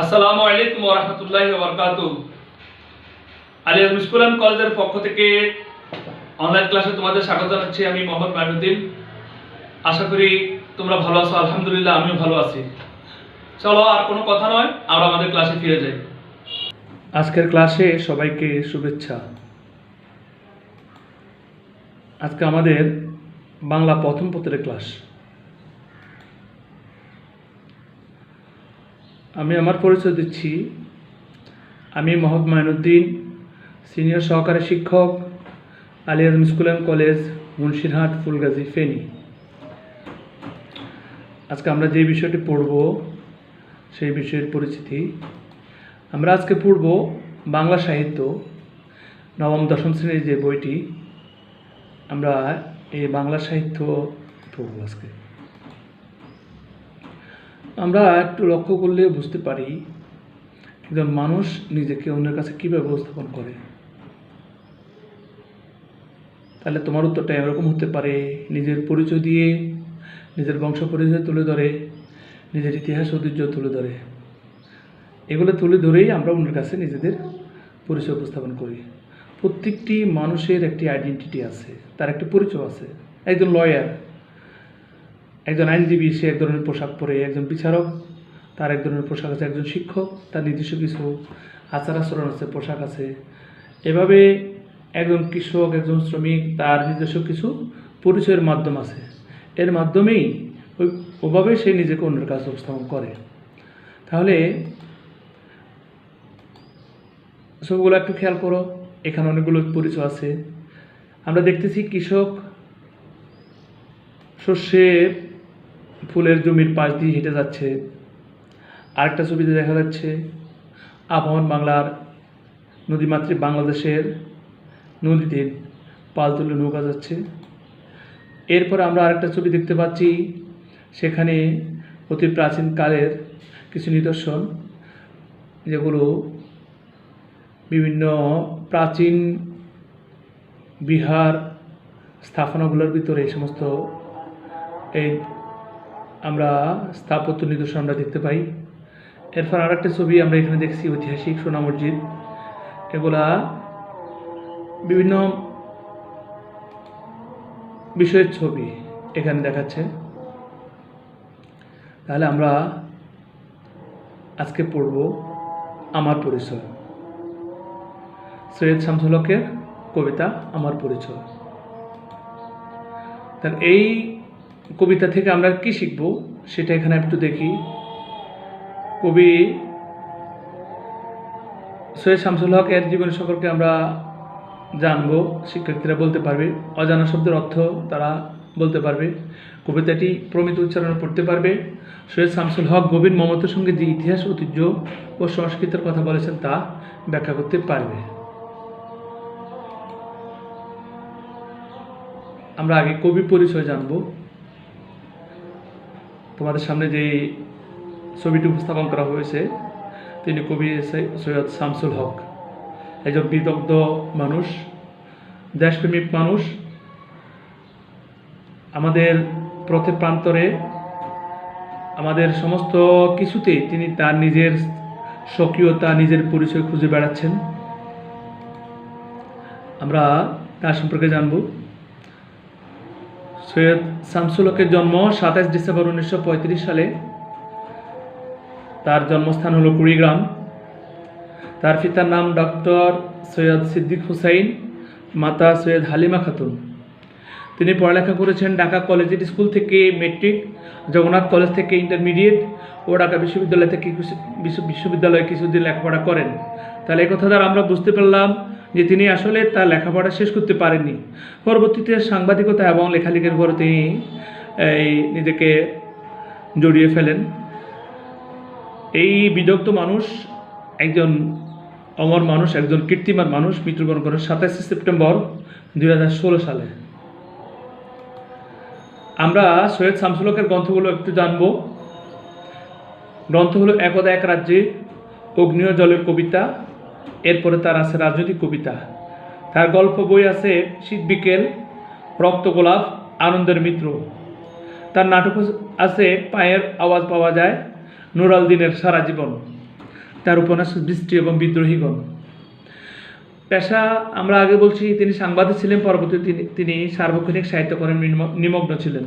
আসসালামু আলাইকুম ওয়া রাহমাতুল্লাহি ওয়া বারাকাতুহু। আলিয়াস স্কুল অ্যান্ড কলেজের পক্ষ থেকে অনলাইন ক্লাসে তোমাদের স্বাগত জানাচ্ছি। আমি মোহাম্মদ মাইনুদ্দিন। আশা করি তোমরা ভালো আছো। আলহামদুলিল্লাহ আমিও ভালো আছি। চলো আর কোনো কথা নয়, আমরা আমাদের ক্লাসে ফিরে যাই। আজকের ক্লাসে সবাইকে শুভেচ্ছা। আজকে আমাদের বাংলা প্রথম পত্রের ক্লাস। আমি আমার পরিচয় দিচ্ছি। আমি মোহাম্মদ মাইনুদ্দিন, সিনিয়র সহকারী শিক্ষক, alias school and college, Munshirhat, Fulgazi, Feni. আজকে আমরা যে বিষয়টি পড়ব সেই বিষয়ের পরিচিতি। আমরা আজকে পড়ব বাংলা সাহিত্য নবম দশম শ্রেণীর যে বইটি, আমরা এই বাংলা সাহিত্য পড়ব আজকে। আমরা একটু লক্ষ্য করলে বুঝতে পারি একজন মানুষ নিজেকে অন্যের কাছে কীভাবে উপস্থাপন করে। তাহলে তোমার উত্তরটা এরকম হতে পারে, নিজের পরিচয় দিয়ে, নিজের বংশ পরিচয় তুলে ধরে, নিজের ইতিহাস ঐতিহ্য তুলে ধরে। এগুলো তুলে ধরেই আমরা অন্যের কাছে নিজেদের পরিচয় উপস্থাপন করি। প্রত্যেকটি মানুষের একটি আইডেন্টিটি আছে, তার একটি পরিচয় আছে। একজন লয়ার, একজন আইনজীবী, সে এক ধরনের পোশাক পরে। একজন বিচারক, তার এক ধরনের পোশাক আছে। একজন শিক্ষক, তার নিজস্ব কিছু আচার আচরণ আছে, পোশাক আছে। এভাবে একজন কৃষক, একজন শ্রমিক, তার নিজস্ব কিছু পরিচয়ের মাধ্যম আছে। এর মাধ্যমেই ওভাবে সে নিজেকে অন্যের কাছে উপস্থাপন করে। তাহলে সবগুলো একটু খেয়াল করো, এখানে অনেকগুলো পরিচয় আছে। আমরা দেখতেছি কৃষক শস্যের ফুলের জমির পাশ দিয়ে হেঁটে যাচ্ছে। আরেকটা ছবিতে দেখা যাচ্ছে আবহমান বাংলার নদীমাতৃক বাংলাদেশের নদীতে পাল তুলে নৌকা যাচ্ছে। এরপর আমরা আরেকটা ছবি দেখতে পাচ্ছি, সেখানে অতি প্রাচীনকালের কিছু নিদর্শন, যেগুলো বিভিন্ন প্রাচীন বিহার স্থাপনাগুলোর ভিতরে এই সমস্ত আমরা স্থাপত্য নিদর্শন আমরা দেখতে পাই। এরপর আরেকটা ছবি আমরা এখানে দেখছি, ঐতিহাসিক সোনা মসজিদ। এগুলা বিভিন্ন বিষয়ের ছবি এখানে দেখাচ্ছে। তাহলে আমরা আজকে পড়ব আমার পরিচয়, সৈয়দ শামসুল হকের কবিতা আমার পরিচয়। তাহলে এই কবিতা থেকে আমরা কি শিখব সেটা এখানে একটু দেখি। কবি সৈয়দ শামসুল হকের জীবনী সম্পর্কে আমরা জানবো, শিক্ষার্থীরা বলতে পারবে। অজানা শব্দের অর্থ তারা বলতে পারবে। কবিতাটি প্রমিত উচ্চারণে পড়তে পারবে। সৈয়দ শামসুল হক গভীর মমতার সঙ্গে যে ইতিহাস, ঐতিহ্য ও সংস্কৃতির কথা বলেছেন তা ব্যাখ্যা করতে পারবে। আমরা আগে কবি পরিচয় জানব। তোমাদের সামনে যে ছবিটি উপস্থাপন করা হয়েছে, তিনি কবি সৈয়দ শামসুল হক। একজন বিদগ্ধ মানুষ, দেশপ্রেমিক মানুষ। আমাদের পথে প্রান্তরে, আমাদের সমস্ত কিছুতেই তিনি তার নিজের স্বকীয়তা, নিজের পরিচয় খুঁজে বেড়াচ্ছেন। আমরা তার সম্পর্কে জানব। সৈয়দ শামসুল হকের জন্ম 27 ডিসেম্বর 1935 সালে। তার জন্মস্থান হলো কুড়িগ্রাম। তার পিতার নাম ডক্টর সৈয়দ সিদ্দিক হুসাইন, মাতা সৈয়দ হালিমা খাতুন। তিনি পড়ালেখা করেছেন ঢাকা কলেজিয়েট স্কুল থেকে মেট্রিক, জগন্নাথ কলেজ থেকে ইন্টারমিডিয়েট ও ঢাকা বিশ্ববিদ্যালয়ে কিছুদিন লেখাপড়া করেন। তাহলে এই কথা দ্বারা আমরা বুঝতে পারলাম যে তিনি আসলে তার লেখাপড়া শেষ করতে পারেননি। পরবর্তীতে সাংবাদিকতা এবং লেখালেখির উপর তিনি নিজেকে জড়িয়ে ফেলেন। এই বিদগ্ধ মানুষ, একজন অমর মানুষ, একজন কীর্তিমান মানুষ মৃত্যুবরণ করেন 27 সেপ্টেম্বর 2016 সালে। আমরা সৈয়দ শামসুল হকের গ্রন্থগুলো একটু জানব। গ্রন্থ হলো একদা এক রাজ্যে, অগ্নিয় জলের কবিতা। এরপরে তার আছে রাজনৈতিক কবিতা। তার গল্প বই আছে শীত বিকেল, রক্ত গোলাপ, আনন্দের মিত্র। তার নাটক আছে পায়ের আওয়াজ পাওয়া যায়, নুর আল দিনের সারা জীবন। তার উপন্যাস বৃষ্টি এবং বিদ্রোহীগণ। পেশা আমরা আগে বলছি তিনি সাংবাদিক ছিলেন, পরবর্তীতে তিনি সার্বক্ষণিক সাহিত্যকর্মে নিমগ্ন ছিলেন।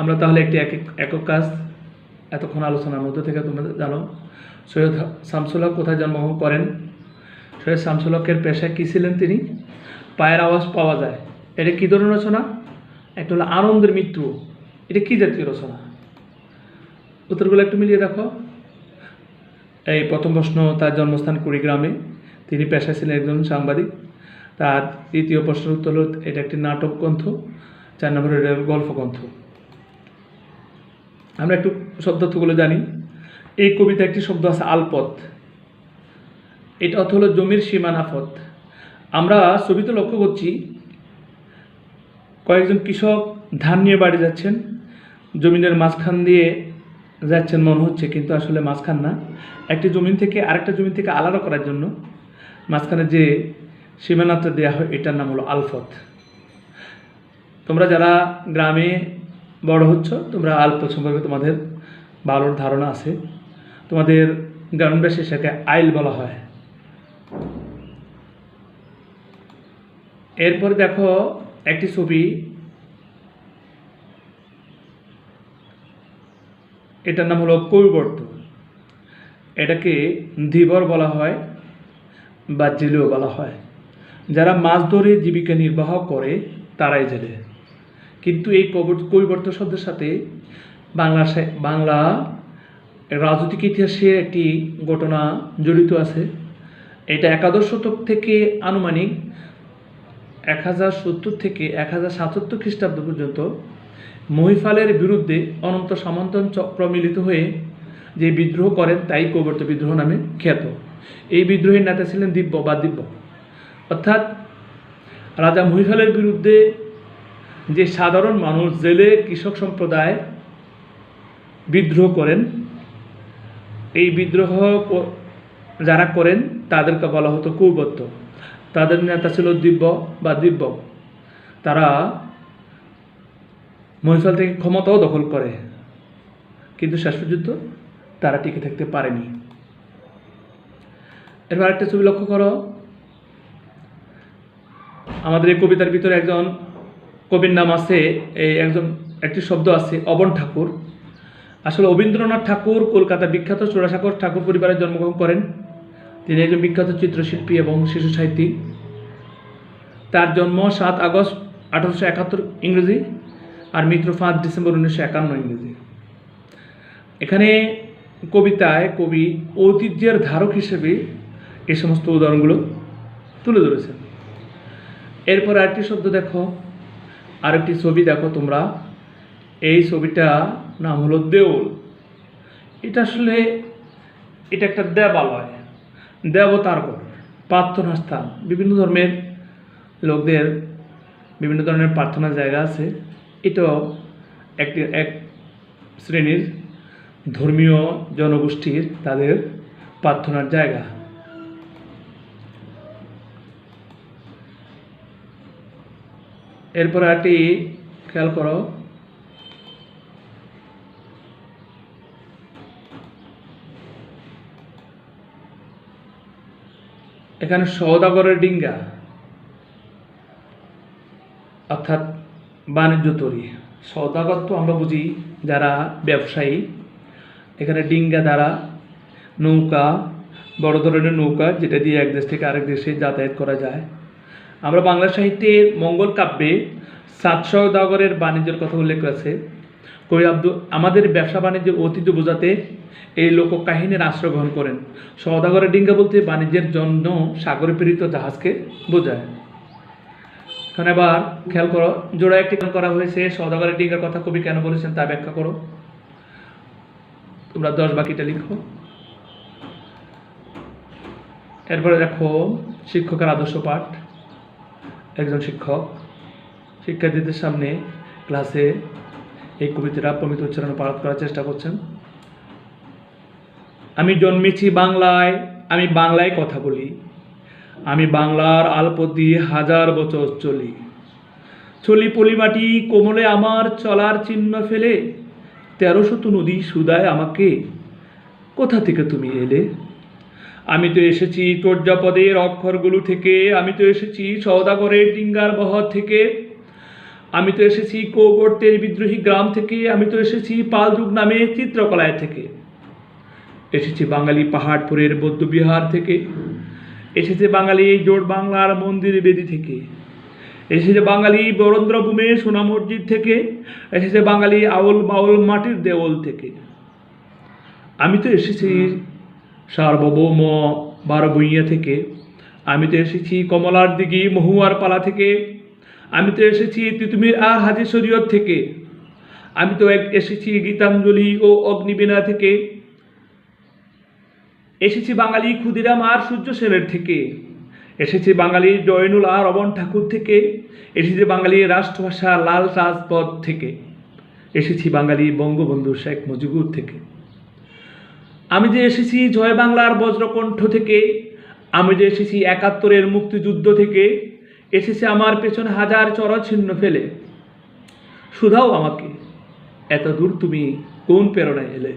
আমরা তাহলে একটি একক কাজ এতক্ষণ আলোচনার মধ্যে থেকে তোমরা জানো সৈয়দ শামসুল হক কোথায় জন্মগ্রহণ করেন। সৈয়দ শামসুল হকের পেশায় কী ছিলেন তিনি? পায়ের আওয়াজ পাওয়া যায়। এটা কী ধরনের রচনা? একটা হলো আনন্দের মৃত্যু। এটা কী জাতীয় রচনা? উত্তরগুলো একটু মিলিয়ে দেখো। এই প্রথম প্রশ্ন, তার জন্মস্থান কুড়িগ্রামে, তিনি পেশায় ছিলেন একজন সাংবাদিক। তার দ্বিতীয় প্রশ্নের উত্তর হল এটা একটি নাটক গ্রন্থ। 4 নম্বর এটা গল্প গ্রন্থ। আমরা একটু শব্দার্থগুলো জানি। এই কবিতা একটি শব্দ আছে আলপথ, এটা অর্থ হলো জমির সীমানাপথ। আমরা ছবিতে লক্ষ্য করছি কয়েকজন কৃষক ধান নিয়ে বাড়ি যাচ্ছেন, জমিনের মাঝখান দিয়ে যাচ্ছেন মনে হচ্ছে, কিন্তু আসলে মাঝখান না, একটি জমিন থেকে আরেকটা জমিন থেকে আলাদা করার জন্য মাঝখানে যে সীমানাটা দেওয়া হয় এটার নাম হলো আলপথ। তোমরা যারা গ্রামে বড় হচ্ছ তোমরা আলপথ সম্পর্কে তোমাদের ভালো ধারণা আছে। তোমাদের গ্রামের ভাষায় সেটাকে আইল বলা হয়। এরপর দেখো একটি ছবি, এটার নাম হলো কৈবর্ত। এটাকে ধীবর বলা হয় বা জেলেও বলা হয়। যারা মাছ ধরে জীবিকা নির্বাহ করে তারাই জেলে। কিন্তু এই কৈবর্ত শব্দের সাথে বাংলা রাজনৈতিক ইতিহাসে একটি ঘটনা জড়িত আছে। এটা 11 শতক থেকে আনুমানিক 1070 থেকে 1077 খ্রিস্টাব্দ পর্যন্ত মহিফালের বিরুদ্ধে অনন্ত সামন্তন চক্র মিলিত হয়ে যে বিদ্রোহ করেন তাই কৈবর্ত বিদ্রোহ নামে খ্যাত। এই বিদ্রোহের নেতা ছিলেন দিব্য। অর্থাৎ রাজা মহিফালের বিরুদ্ধে যে সাধারণ মানুষ, জেলে, কৃষক সম্প্রদায় বিদ্রোহ করেন, এই বিদ্রোহ যারা করেন তাদেরকে বলা হতো কৈবর্ত। তাদের নেতা ছিল দিব্য। তারা মহিফাল থেকে ক্ষমতাও দখল করে, কিন্তু শেষ পর্যন্ত তারা টিকে থাকতে পারেনি। এরপর একটা ছবি লক্ষ্য করো। আমাদের এই কবিতার ভিতরে একজন কবির নাম আছে, একটি শব্দ আছে অবন ঠাকুর। আসলে অবীন্দ্রনাথ ঠাকুর কলকাতার বিখ্যাত চোরাসাঁকোর ঠাকুর পরিবারে জন্মগ্রহণ করেন। তিনি একজন বিখ্যাত চিত্রশিল্পী এবং শিশু সাহিত্যিক। তার জন্ম 7 আগস্ট 1871 ইংরেজি আর মৃত্যু 5 ডিসেম্বর 1951 ইংরেজি। এখানে কবিতায় কবি ঐতিহ্যের ধারক হিসেবে এই সমস্ত উদাহরণগুলো তুলে ধরেছেন। এরপর আরেকটি শব্দ দেখো, আরেকটি ছবি দেখো তোমরা। এই ছবিটা নাম হলো দেউল। এটা একটা দেবালয়, দেবতার ঘর, প্রার্থনা স্থান। বিভিন্ন ধর্মের লোকদের বিভিন্ন ধরনের প্রার্থনার জায়গা আছে। এটাও এক শ্রেণীর ধর্মীয় জনগোষ্ঠীর তাদের প্রার্থনার জায়গা। এরপর একটি খেয়াল করো, এখানে সওদাগরের ডিঙ্গা অর্থাৎ বাণিজ্য তরী। সওদাগর তো আমরা বুঝি যারা ব্যবসায়ী। এখানে ডিঙ্গা দ্বারা নৌকা, বড় ধরনের নৌকা যেটা দিয়ে এক দেশ থেকে আরেক দেশে যাতায়াত করা যায়। আমরা বাংলা সাহিত্যের মঙ্গল কাব্যে সাত সওদাগরের বাণিজ্যের কথা উল্লেখ আছে। কবি আমাদের ব্যবসা বাণিজ্যের ঐতিহ্য বোঝাতে এই লোককাহিনীর আশ্রয় গ্রহণ করেন। সওদাগরের ডিঙ্গা বলতে বাণিজ্যের জন্য সাগরে প্রেরিত জাহাজকে বোঝায়। এখানে আবার খেয়াল করো, জোড়া একটি করা হয়েছে। সওদাগরের ডিঙ্গার কথা কবি কেন বলেছেন তা ব্যাখ্যা করো। তোমরা 10 বাকিটা লিখো। এরপরে দেখো শিক্ষকের আদর্শ পাঠ। একজন শিক্ষক শিক্ষার্থীদের সামনে ক্লাসে এই কবিতাটা প্রমিত উচ্চারণে পাঠ করার চেষ্টা করছেন। আমি জন্মেছি বাংলায়, আমি বাংলায় কথা বলি, আমি বাংলার আলপথ দিয়ে 1000 বছর চলি। চলি পলিমাটি কোমলে আমার চলার চিহ্ন ফেলে, 1300 নদী সুদায় আমাকে। কোথা থেকে তুমি এলে? আমি তো এসেছি চর্যাপদের অক্ষরগুলো থেকে, আমি তো এসেছি সওদাগরের ডিঙ্গার বহর থেকে, আমি তো এসেছি কৌবর্তের বিদ্রোহী গ্রাম থেকে, আমি তো এসেছি পালযুগ নামে চিত্রকলায় থেকে, এসেছি বাঙালি পাহাড়পুরের বৌদ্ধবিহার থেকে, এসেছে বাঙালি জোট বাংলার মন্দির বেদি থেকে, এসেছে বাঙালি বরেন্দ্রভূমে সোনা মসজিদ থেকে, এসেছে বাঙালি আউল বাউল মাটির দেওয়াল থেকে। আমি তো এসেছি সার্বভৌম বারবইয়া থেকে, আমি তো এসেছি কমলার দিঘি মহুয়ার পালা থেকে, আমি তো এসেছি তিতুমির আর হাজি শরীয়ত থেকে, আমি তো এসেছি গীতাঞ্জলি ও অগ্নিবীণা থেকে, এসেছি বাঙালি ক্ষুদিরাম আর সূর্য সেনের থেকে, এসেছি বাঙালি জয়নুল আর রবন ঠাকুর থেকে, এসেছি বাঙালি রাষ্ট্রভাষা লাল রাজপথ থেকে, এসেছি বাঙালি বঙ্গবন্ধু শেখ মুজিবুর থেকে। আমি যে এসেছি জয় বাংলার বজ্রকণ্ঠ থেকে, আমি যে এসেছি ৭১-এর মুক্তিযুদ্ধ থেকে, এসেছে আমার পেছনে হাজার চরছিন্ন ফেলে। শুধাও আমাকে, এত দূর তুমি কোন প্রেরণায় এলে?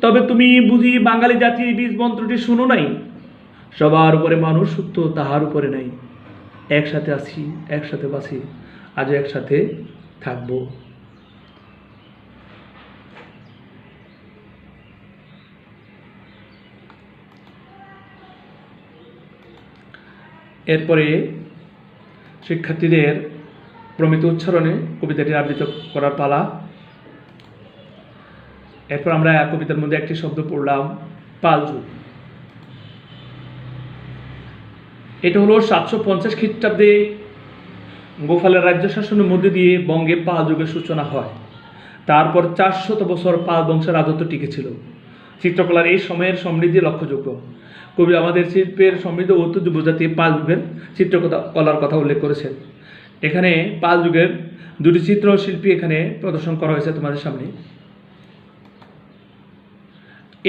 তবে তুমি বুঝি বাঙালি জাতির বীজ মন্ত্রটি শুনো নাই? সবার উপরে মানুষ সত্য, তাহার উপরে নাই। একসাথে আছি, একসাথে বাঁচি, আজও একসাথে থাকবো। এরপরে শিক্ষার্থীদের প্রমিত উচ্চারণে কবিতাটি আবৃত্তি করার পালা। এরপর আমরা কবিতার মধ্যে একটি শব্দ পড়লাম, পালযুগ। এটা হলো ৭৫০ খ্রিস্টাব্দে গোপালের রাজ্য শাসনের মধ্যে দিয়ে বঙ্গে পাল যুগের সূচনা হয়। তারপর ৪০০ বছর পাল বংশের রাজত্ব টিকেছিল। চিত্রকলার এই সময়ের সমৃদ্ধি লক্ষ্যযোগ্য। কবি আমাদের শিল্পের সমৃদ্ধ ঐতিহ্য বোঝাতে পাল যুগের চিত্রকলার কথা উল্লেখ করেছেন। এখানে পাল যুগের দুটি চিত্রশিল্পী এখানে প্রদর্শন করা হয়েছে তোমাদের সামনে।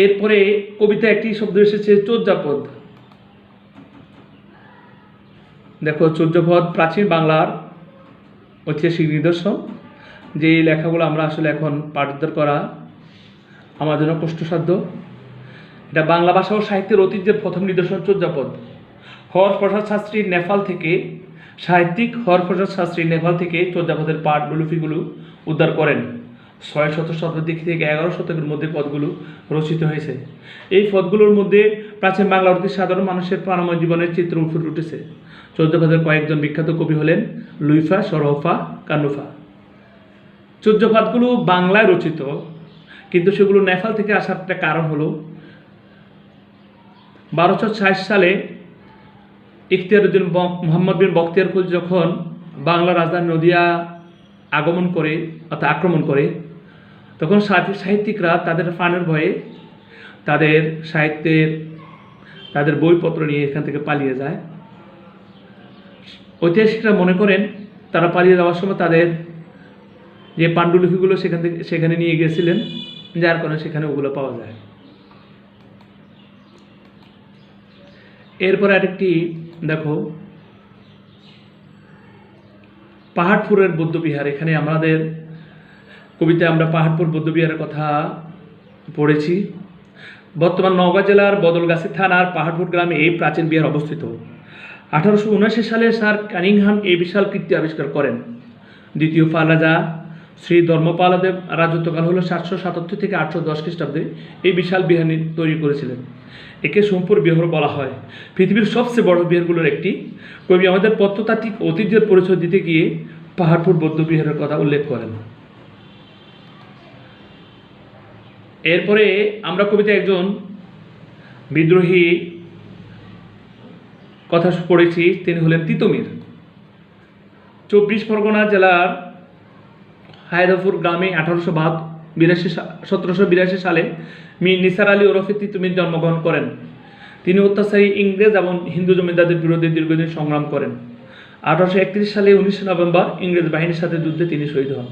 এরপরে কবিতা একটি শব্দ এসেছে চর্যাপদ। দেখো, চর্যাপদ প্রাচীন বাংলার ঐতিহাসিক নিদর্শন, যে লেখাগুলো আমরা আসলে এখন পাঠোদ্ধার করা আমার জন্য কষ্টসাধ্য। এটা বাংলা ভাষা ও সাহিত্যের ঐতিহ্যের প্রথম নিদর্শন চর্যাপদ। হরপ্রসাদ শাস্ত্রী নেপাল থেকে, সাহিত্যিক হরপ্রসাদ শাস্ত্রী নেপাল থেকে চর্যাপদের পাঠলিপিগুলো উদ্ধার করেন। ৬০০ শতাব্দী থেকে ১১ শতকের মধ্যে পদগুলো রচিত হয়েছে। এই পদগুলোর মধ্যে প্রাচীন বাংলার অতি সাধারণ মানুষের প্রাণময় জীবনের চিত্র ফুটে উঠেছে। চর্যাপদের কয়েকজন বিখ্যাত কবি হলেন লুইফা, সরফা, কানুফা। চর্যাপদগুলো বাংলায় রচিত, কিন্তু সেগুলো নেপাল থেকে আসার একটা কারণ হলো ১২৬০ সালে ইখতিয়ারউদ্দিন মোহাম্মদ বিন বখতিয়ার খলজি যখন বাংলা রাজধানী নদিয়া আক্রমণ করে, তখন সাহিত্যিকরা তাদের প্রাণের ভয়ে তাদের বইপত্র নিয়ে এখান থেকে পালিয়ে যায়। ঐতিহাসিকরা মনে করেন তারা পালিয়ে যাওয়ার সময় তাদের যে পাণ্ডুলিপিগুলো সেখানে নিয়ে গিয়েছিলেন, যার কারণে সেখানে ওগুলো পাওয়া যায়। এরপর আরেকটি দেখো, পাহাড়পুরের বৌদ্ধবিহার। এখানে আমাদের কবিতায় আমরা পাহাড়পুর বৌদ্ধবিহারের কথা পড়েছি। বর্তমান নওগাঁ জেলার বদলগাছি থানার পাহাড়পুর গ্রামে এই প্রাচীন বিহার অবস্থিত। 1879 সালে স্যার কানিংহাম এই বিশাল কীর্তি আবিষ্কার করেন। দ্বিতীয় পাল রাজা শ্রী ধর্মপালদেব রাজত্বকাল হলো 777 থেকে 810 খ্রিস্টাব্দে এই বিশাল বিহার তৈরি করেছিলেন। একে সোমপুর বিহার বলা হয়। পৃথিবীর সবচেয়ে বড় বিহারগুলোর একটি। কবি আমাদের প্রত্নতাত্ত্বিক ঐতিহ্যের পরিচয় দিতে গিয়ে পাহাড়পুর বৌদ্ধবিহারের কথা উল্লেখ করেন। এরপরে আমরা কবিতা একজন বিদ্রোহী কথা পড়েছি, তিনি হলেন তিতুমির। 24 পরগনা জেলার হায়দারপুর গ্রামে 1782 সালে মীর নিসার আলী ওরফে তিতুমির জন্মগ্রহণ করেন। তিনি অত্যাচারী ইংরেজ এবং হিন্দু জমিদারদের বিরুদ্ধে দীর্ঘদিন সংগ্রাম করেন। 1831 সালে 19 নভেম্বর ইংরেজ বাহিনীর সাথে যুদ্ধে তিনি শহীদ হন।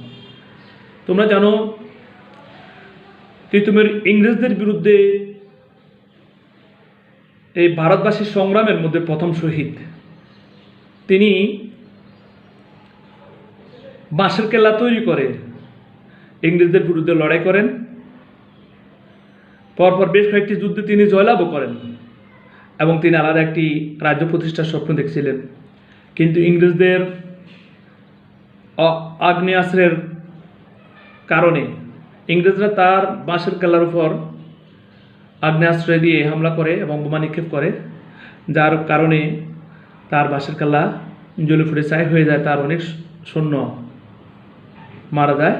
তোমরা জানো, তিতুমির ইংরেজদের বিরুদ্ধে এই ভারতবাসীর সংগ্রামের মধ্যে প্রথম শহীদ। তিনি বাঁশের কেল্লা তৈরি করে ইংরেজদের বিরুদ্ধে লড়াই করেন পরপর বেশ কয়েকটি যুদ্ধে তিনি জয়লাভও করেন এবং তিনি আলাদা একটি রাজ্য প্রতিষ্ঠার স্বপ্ন দেখছিলেন। কিন্তু ইংরেজদের আগ্নেয়াস্ত্রের কারণে ইংরেজরা তার বাঁশের কেল্লার উপর আগ্নেয়াস্ত্র দিয়ে হামলা করে এবং বোমা নিক্ষেপ করে, যার কারণে তার বাঁশের কেল্লা জ্বলে ফুটে ছাই হয়ে যায়। তার অনেক সৈন্য মারা যায়,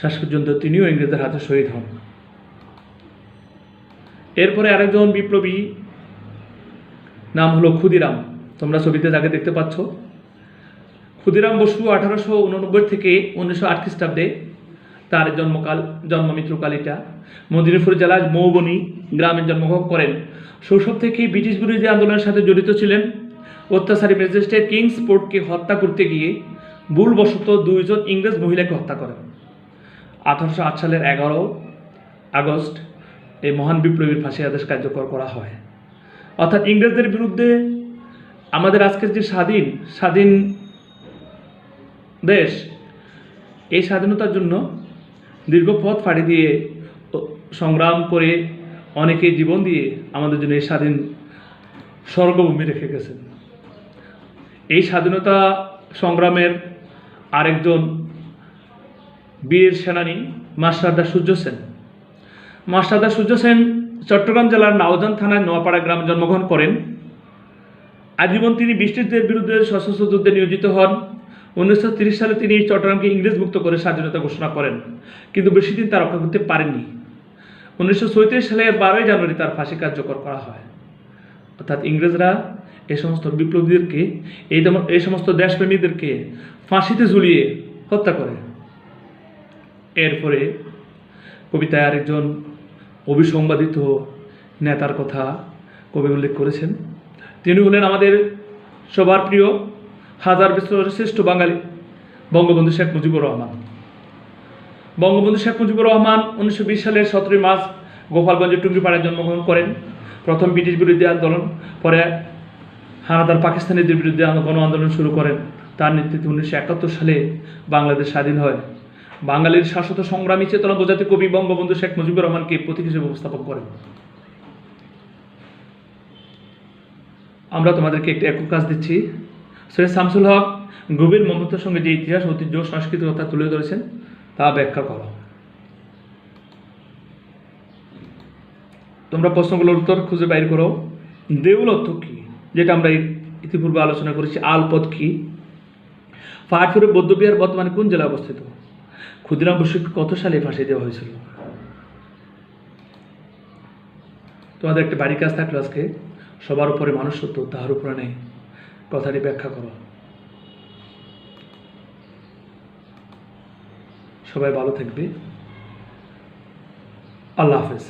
শেষ পর্যন্ত তিনিও ইংরেজদের হাতে শহীদ হন। এরপরে আরেকজন বিপ্লবী নাম হলো ক্ষুদিরাম। তোমরা ছবিতে যাকে দেখতে পাচ্ছ, ক্ষুদিরাম বসু 1889 থেকে 1908 খ্রিস্টাব্দে তার জন্মমৃত্যুকালীটা মেদিনীপুর জেলার মৌবনী গ্রামে জন্মগ্রহণ করেন। শৈশব থেকেই ব্রিটিশ বিরোধী আন্দোলনের সাথে জড়িত ছিলেন। অত্যাচারী ম্যাজিস্ট্রেট কিংসফোর্ডকে হত্যা করতে গিয়ে ভুলবশত 2 জন ইংরেজ মহিলাকে হত্যা করেন। 1808 সালের 11 আগস্ট এই মহান বিপ্লবীর ফাঁসি আদেশ কার্যকর করা হয়। অর্থাৎ ইংরেজদের বিরুদ্ধে আমাদের আজকের যে স্বাধীন দেশ, এই স্বাধীনতার জন্য দীর্ঘ পথ পাড়ি দিয়ে সংগ্রাম করে অনেকে জীবন দিয়ে আমাদের জন্য এই স্বাধীন স্বর্গভূমি রেখে গেছেন। এই স্বাধীনতা সংগ্রামের আরেকজন বীর সেনানী মাস্টারদা সূর্য সেন। মাস্টারদা সূর্য সেন চট্টগ্রাম জেলার নাওজান থানার নোয়াপাড়া গ্রামে জন্মগ্রহণ করেন। আজীবন তিনি ব্রিটিশদের বিরুদ্ধে সশস্ত্র যুদ্ধে নিয়োজিত হন। 1930 সালে তিনি চট্টগ্রামকে ইংরেজ মুক্ত করে স্বাধীনতা ঘোষণা করেন, কিন্তু বেশি দিন তা রক্ষা করতে পারেননি। 1934 সালে 12 জানুয়ারি তার ফাঁসি কার্যকর করা হয়। অর্থাৎ ইংরেজরা এই সমস্ত বিপ্লবীদেরকে, এই সমস্ত দেশপ্রেমীদেরকে ফাঁসিতে ঝুলিয়ে হত্যা করে। এরপরে কবিতায় আরেকজন অবিসংবাদিত নেতার কথা কবি উল্লেখ করেছেন। তিনি হলেন আমাদের সবার প্রিয় হাজার বছরের শ্রেষ্ঠ বাঙালি বঙ্গবন্ধু শেখ মুজিবুর রহমান। বঙ্গবন্ধু শেখ মুজিবুর রহমান 1920 সালের 17 মার্চ গোপালগঞ্জের টুঙ্গিপাড়ায় জন্মগ্রহণ করেন। প্রথম ব্রিটিশ বিরোধী আন্দোলন, পরে হানাদার পাকিস্তানিদের বিরুদ্ধে গণ আন্দোলন শুরু করেন। তার নেতৃত্বে 1971 সালে বাংলাদেশ স্বাধীন হয়। বাঙালির শাশ্বত সংগ্রামী চেতনা বোঝাতে কবি বঙ্গবন্ধু শেখ মুজিবুর রহমানকে প্রতীক হিসেবে উপস্থাপন করেন। আমরা তোমাদেরকে একটি একক কাজ দিচ্ছি। সৈয়দ শামসুল হক গভীর মমতার সঙ্গে যে ইতিহাস, ঐতিহ্য, সংস্কৃতির কথা তুলে ধরেছেন তা ব্যাখ্যা করো। তোমরা প্রশ্নগুলোর উত্তর খুঁজে বাইর করো। দেউল অর্থ কী, যেটা আমরা ইতিপূর্বে আলোচনা করেছি। আলপথ কী? পাহাড়পুরের বৌদ্ধবিহার বর্তমানে কোন জেলায় অবস্থিত? ক্ষুদিরাম বসুকে কত সালে ফাঁসি দেওয়া হয়েছিল? তোমাদের একটা বাড়ি কাজ থাকলো আজকে, সবার উপরে মানুষ সত্য, তাহার উপরে নেই, কথাটি ব্যাখ্যা করো। সবাই ভালো থাকবে। আল্লাহ হাফেজ।